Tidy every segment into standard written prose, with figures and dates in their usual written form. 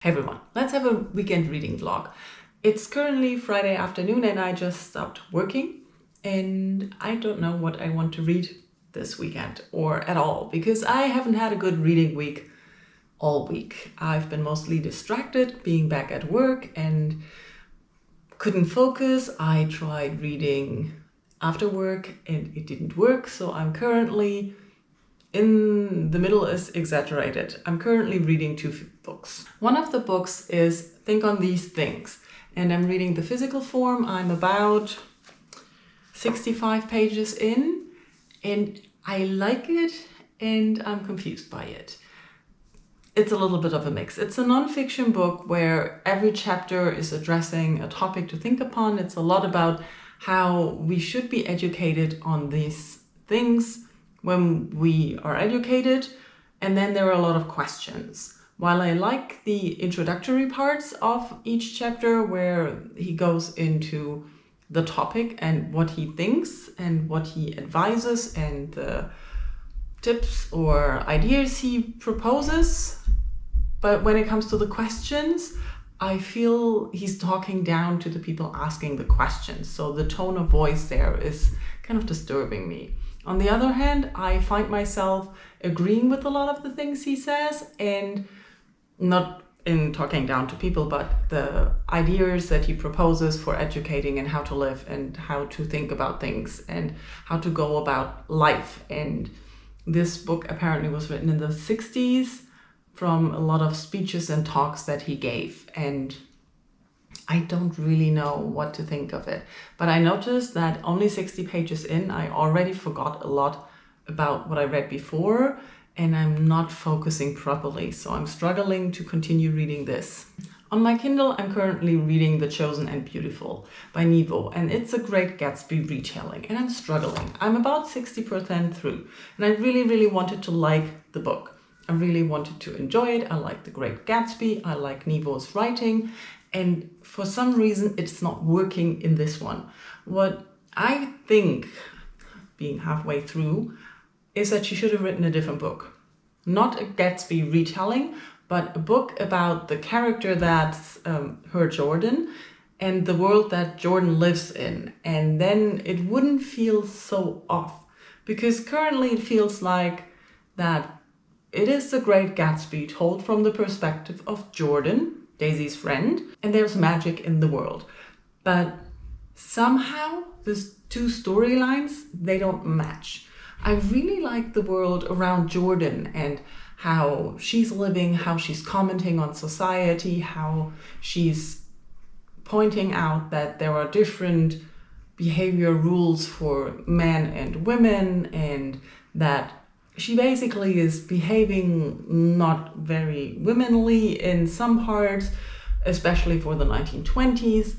Hey everyone, let's have a weekend reading vlog. It's currently Friday afternoon and I just stopped working and I don't know what I want to read this weekend or at all because I haven't had a good reading week all week. I've been mostly distracted being back at work and couldn't focus. I tried reading after work and it didn't work, so I'm currently in the middle is exaggerated. I'm currently reading two books. One of the books is Think on These Things, and I'm reading the physical form. I'm about 65 pages in, and I like it, and I'm confused by it. It's a little bit of a mix. It's a non-fiction book where every chapter is addressing a topic to think upon. It's a lot about how we should be educated on these things when we are educated, and then there are a lot of questions. While I like the introductory parts of each chapter where he goes into the topic and what he thinks and what he advises and the tips or ideas he proposes, but when it comes to the questions, I feel he's talking down to the people asking the questions. So the tone of voice there is kind of disturbing me. On the other hand, I find myself agreeing with a lot of the things he says, and not in talking down to people, but the ideas that he proposes for educating and how to live and how to think about things and how to go about life. And this book apparently was written in the 60s from a lot of speeches and talks that he gave. And I don't really know what to think of it, but I noticed that only 60 pages in, I already forgot a lot about what I read before, and I'm not focusing properly, so I'm struggling to continue reading this. On my Kindle, I'm currently reading The Chosen and Beautiful by Nevo, and it's a great Gatsby retelling, and I'm struggling. I'm about 60% through, and I really wanted to like the book. I really wanted to enjoy it. I like The Great Gatsby, I like Nevo's writing, and for some reason it's not working in this one. What I think, being halfway through, is that she should have written a different book. Not a Gatsby retelling, but a book about the character that's her Jordan and the world that Jordan lives in. And then it wouldn't feel so off, because currently it feels like that it is the Great Gatsby told from the perspective of Jordan, Daisy's friend, and there's magic in the world. But somehow these two storylines, they don't match. I really like the world around Jordan and how she's living, how she's commenting on society, how she's pointing out that there are different behavior rules for men and women, and that she basically is behaving not very womanly in some parts, especially for the 1920s,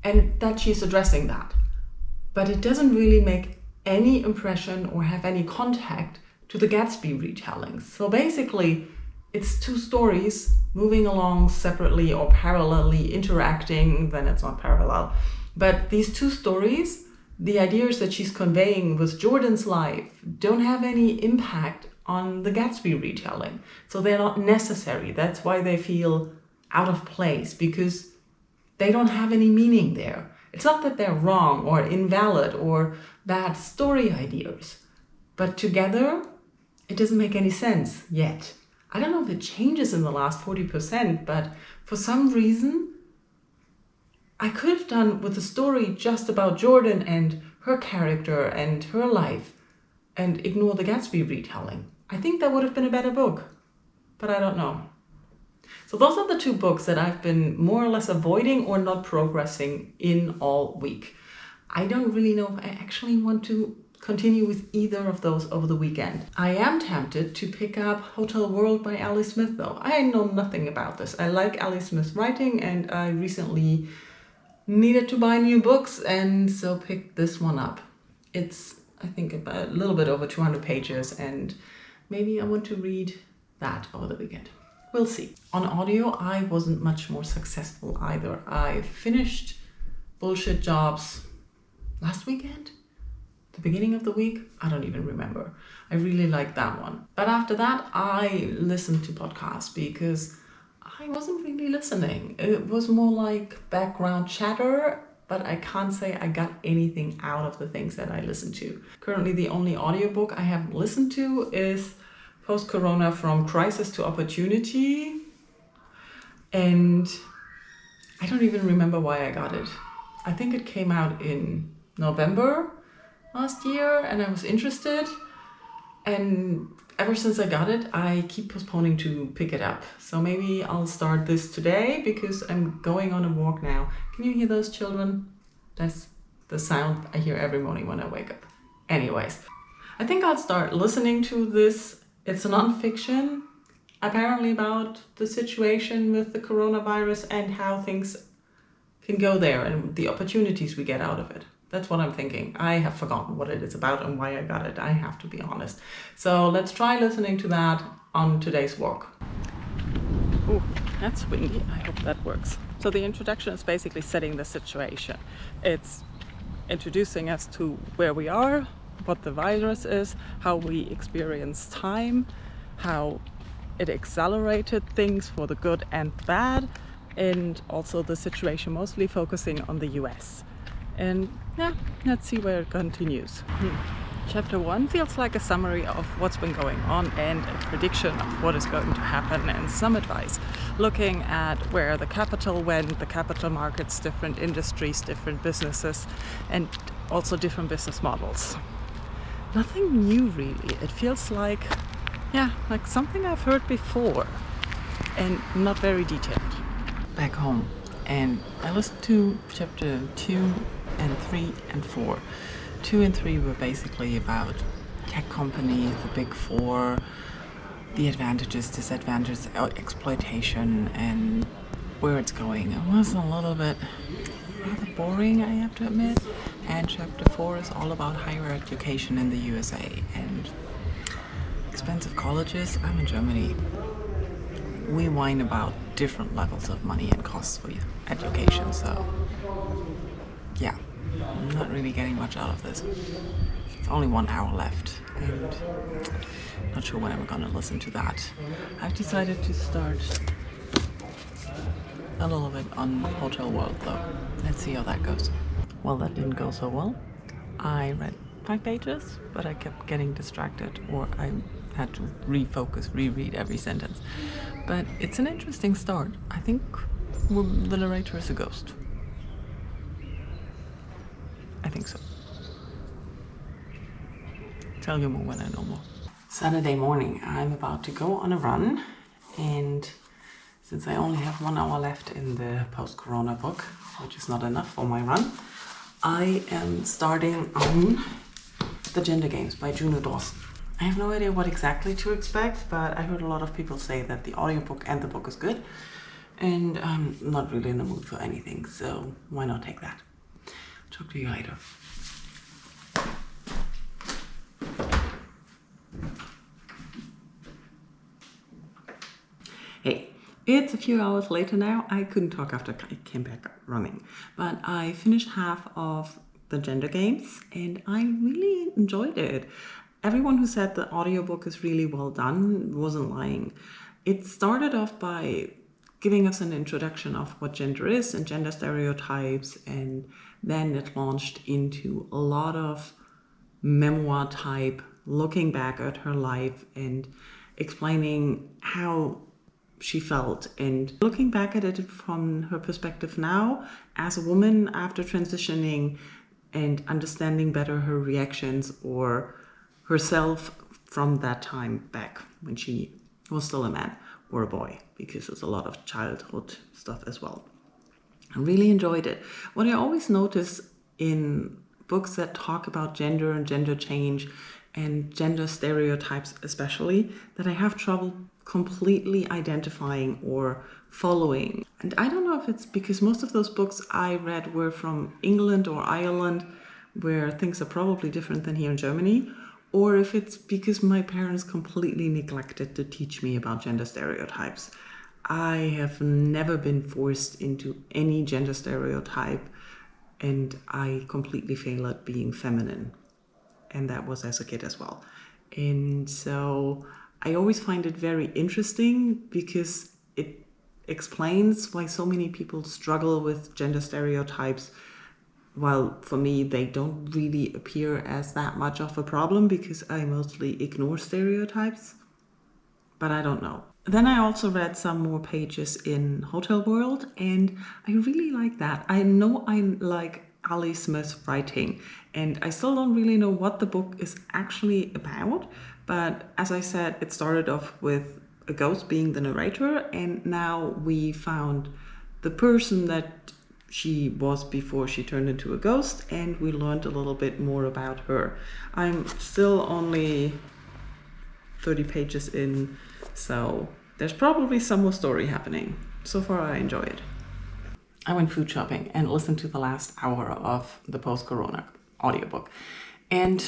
and that she's addressing that. But it doesn't really make any impression or have any contact to the Gatsby retellings. So basically, it's two stories moving along separately or parallelly interacting, then it's not parallel. But these two stories, the ideas that she's conveying with Jordan's life, don't have any impact on the Gatsby retelling. So they're not necessary. That's why they feel out of place, because they don't have any meaning there. It's not that they're wrong or invalid or bad story ideas, but together it doesn't make any sense yet. I don't know if it changes in the last 40%, but for some reason, I could have done with a story just about Jordan and her character and her life and ignore the Gatsby retelling. I think that would have been a better book, but I don't know. So those are the two books that I've been more or less avoiding or not progressing in all week. I don't really know if I actually want to continue with either of those over the weekend. I am tempted to pick up Hotel World by Ali Smith though. I know nothing about this. I like Ali Smith's writing and I recently needed to buy new books and so picked this one up. It's, I think, about a little bit over 200 pages and maybe I want to read that over the weekend. We'll see. On audio, I wasn't much more successful either. I finished Bullshit Jobs last weekend? The beginning of the week? I don't even remember. I really liked that one. But after that, I listened to podcasts because I wasn't really listening. It was more like background chatter, but I can't say I got anything out of the things that I listened to. Currently, the only audiobook I have listened to is Post-Corona From Crisis to Opportunity. And I don't even remember why I got it. I think it came out in November last year and I was interested. And ever since I got it, I keep postponing to pick it up. So maybe I'll start this today because I'm going on a walk now. Can you hear those children? That's the sound I hear every morning when I wake up. Anyways, I think I'll start listening to this. It's a non-fiction, apparently about the situation with the coronavirus and how things can go there and the opportunities we get out of it. That's what I'm thinking. I have forgotten what it is about and why I got it. I have to be honest. So let's try listening to that on today's walk. Oh, that's windy. I hope that works. So the introduction is basically setting the situation. It's introducing us to where we are, what the virus is, how we experience time, how it accelerated things for the good and bad, and also the situation mostly focusing on the US. And yeah, let's see where it continues. Chapter 1 feels like a summary of what's been going on and a prediction of what is going to happen and some advice. Looking at where the capital went, the capital markets, different industries, different businesses, and also different business models. Nothing new really. It feels like, like something I've heard before and not very detailed. Back home, and I listened to chapter 2 and 3 and 4. 2 and 3 were basically about tech companies, the big four, the advantages, disadvantages, exploitation, and where it's going. It was a little bit rather boring, I have to admit. And chapter 4 is all about higher education in the USA and expensive colleges. I'm in Germany. We whine about different levels of money and costs for education, so yeah, I'm not really getting much out of this. It's only 1 hour left and not sure when I'm gonna listen to that. I've decided to start a little bit on Hotel World though. Let's see how that goes. Well, that didn't go so well. I read 5 pages, but I kept getting distracted or I had to refocus, reread every sentence. But it's an interesting start. I think the narrator is a ghost. I think so. Tell you more when I know more. Saturday morning, I'm about to go on a run, and since I only have 1 hour left in the post-corona book, which is not enough for my run, I am starting on The Gender Games by Juno Dawson. I have no idea what exactly to expect, but I heard a lot of people say that the audiobook and the book is good, and I'm not really in the mood for anything, so why not take that? Talk to you later. Hey, it's a few hours later now. I couldn't talk after I came back running, but I finished half of The Gender Games and I really enjoyed it. Everyone who said the audiobook is really well done wasn't lying. It started off by giving us an introduction of what gender is and gender stereotypes, and then it launched into a lot of memoir type, looking back at her life and explaining how she felt and looking back at it from her perspective now as a woman after transitioning and understanding better her reactions or herself from that time back when she was still a man or a boy, because there's a lot of childhood stuff as well. I really enjoyed it. What I always notice in books that talk about gender and gender change and gender stereotypes especially, that I have trouble completely identifying or following. And I don't know if it's because most of those books I read were from England or Ireland, where things are probably different than here in Germany, or if it's because my parents completely neglected to teach me about gender stereotypes. I have never been forced into any gender stereotype, and I completely fail at being feminine. And that was as a kid as well. And so I always find it very interesting because it explains why so many people struggle with gender stereotypes. While for me, they don't really appear as that much of a problem because I mostly ignore stereotypes. But I don't know. Then I also read some more pages in Hotel World, and I really like that. I know I like Ali Smith's writing, and I still don't really know what the book is actually about. But as I said, it started off with a ghost being the narrator, and now we found the person that she was before she turned into a ghost, and we learned a little bit more about her. I'm still only 30 pages in, so there's probably some more story happening. So far, I enjoy it. I went food shopping and listened to the last hour of the post-corona audiobook. And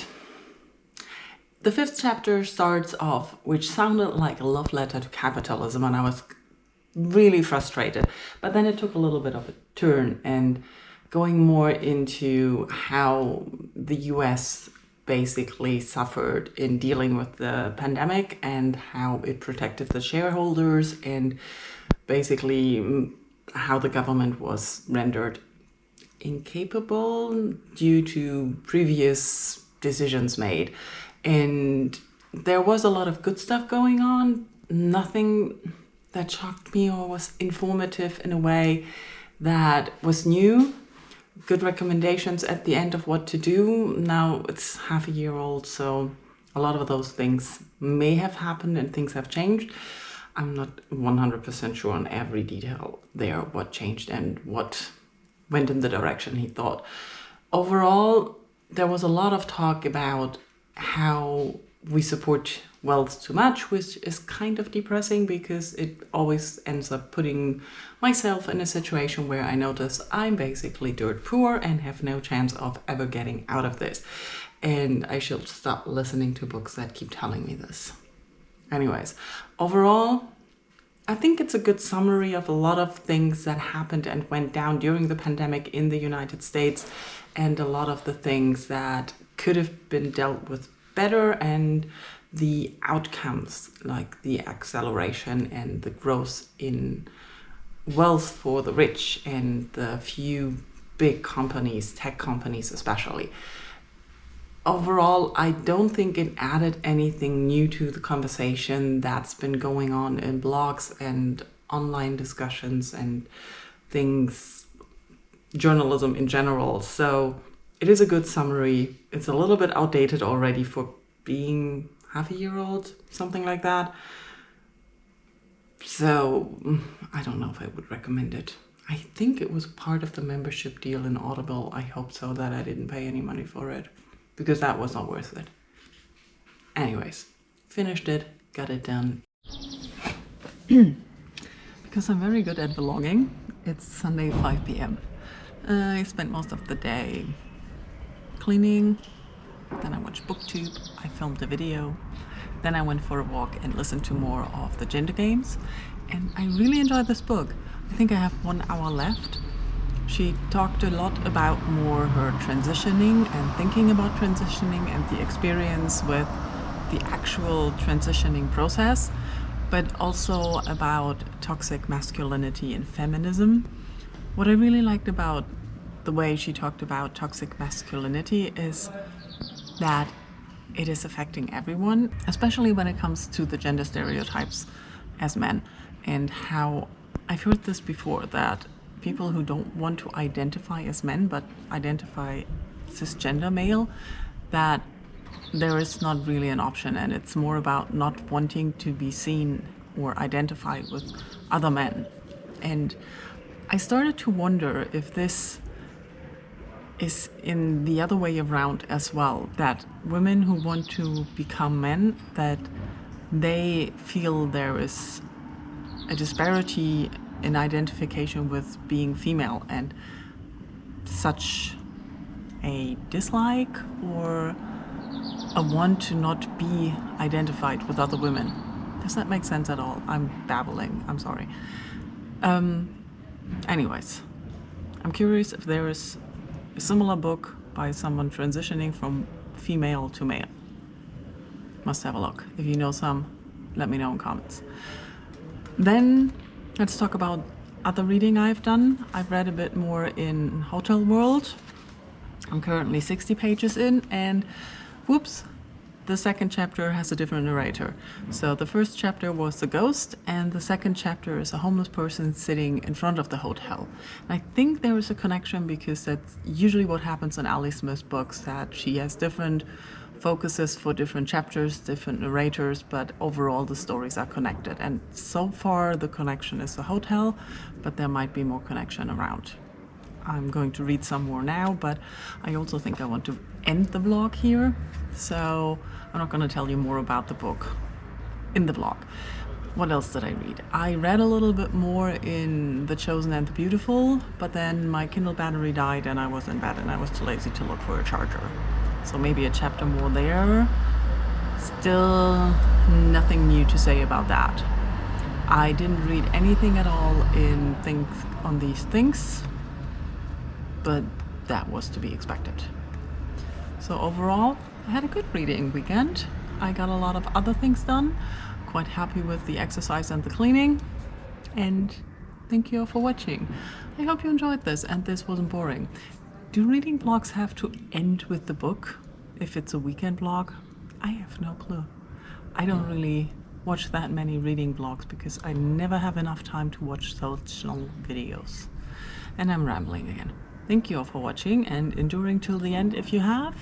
the 5th chapter starts off, which sounded like a love letter to capitalism, and I was really frustrated. But then it took a little bit of a turn and going more into how the US basically suffered in dealing with the pandemic and how it protected the shareholders, and basically how the government was rendered incapable due to previous decisions made. And there was a lot of good stuff going on, nothing that shocked me or was informative in a way that was new. Good recommendations at the end of what to do. Now it's half a year old, so a lot of those things may have happened and things have changed. I'm not 100% sure on every detail there, what changed and what went in the direction he thought. Overall, there was a lot of talk about how we support wealth too much, which is kind of depressing because it always ends up putting myself in a situation where I notice I'm basically dirt poor and have no chance of ever getting out of this. And I should stop listening to books that keep telling me this. Anyways, overall, I think it's a good summary of a lot of things that happened and went down during the pandemic in the United States, and a lot of the things that could have been dealt with better, and the outcomes like the acceleration and the growth in wealth for the rich and the few big companies, tech companies especially. Overall, I don't think it added anything new to the conversation that's been going on in blogs and online discussions and things, journalism in general. So it is a good summary. It's a little bit outdated already for being half a year old, something like that. So I don't know if I would recommend it. I think it was part of the membership deal in Audible. I hope so, that I didn't pay any money for it, because that was not worth it. Anyways, finished it, got it done. Because I'm very good at vlogging, it's Sunday 5 p.m. I spent most of the day cleaning, then I watched BookTube, I filmed a video, then I went for a walk and listened to more of the gender games, and I really enjoyed this book. I think I have 1 hour left. She talked a lot about more her transitioning and thinking about transitioning and the experience with the actual transitioning process, but also about toxic masculinity and feminism. What I really liked about the way she talked about toxic masculinity is that it is affecting everyone, especially when it comes to the gender stereotypes as men, and how I've heard this before, that people who don't want to identify as men but identify cisgender male, that there is not really an option, and it's more about not wanting to be seen or identified with other men. And I started to wonder if this is in the other way around as well, that women who want to become men, that they feel there is a disparity in identification with being female, and such a dislike or a want to not be identified with other women. Does that make sense at all? I'm babbling, I'm sorry. Anyways, I'm curious if there is a similar book by someone transitioning from female to male. Must have a look. If you know some, let me know in comments. Then let's talk about other reading I've done. I've read a bit more in Hotel World. I'm currently 60 pages in, and whoops, the second chapter has a different narrator. So the first chapter was the ghost, and the second chapter is a homeless person sitting in front of the hotel. And I think there is a connection because that's usually what happens in Ali Smith's books, that she has different focuses for different chapters, different narrators, but overall the stories are connected. And so far the connection is the hotel, but there might be more connection around. I'm going to read some more now, but I also think I want to end the vlog here. So I'm not going to tell you more about the book in the vlog. What else did I read? I read a little bit more in The Chosen and the Beautiful, but then my Kindle battery died and I was in bed and I was too lazy to look for a charger. So maybe a chapter more there. Still nothing new to say about that. I didn't read anything at all in Think on These Things, but that was to be expected. So overall, I had a good reading weekend. I got a lot of other things done. Quite happy with the exercise and the cleaning. And thank you all for watching. I hope you enjoyed this and this wasn't boring. Do reading vlogs have to end with the book if it's a weekend vlog? I have no clue. I don't really watch that many reading vlogs because I never have enough time to watch such long videos. And I'm rambling again. Thank you all for watching and enduring till the end if you have.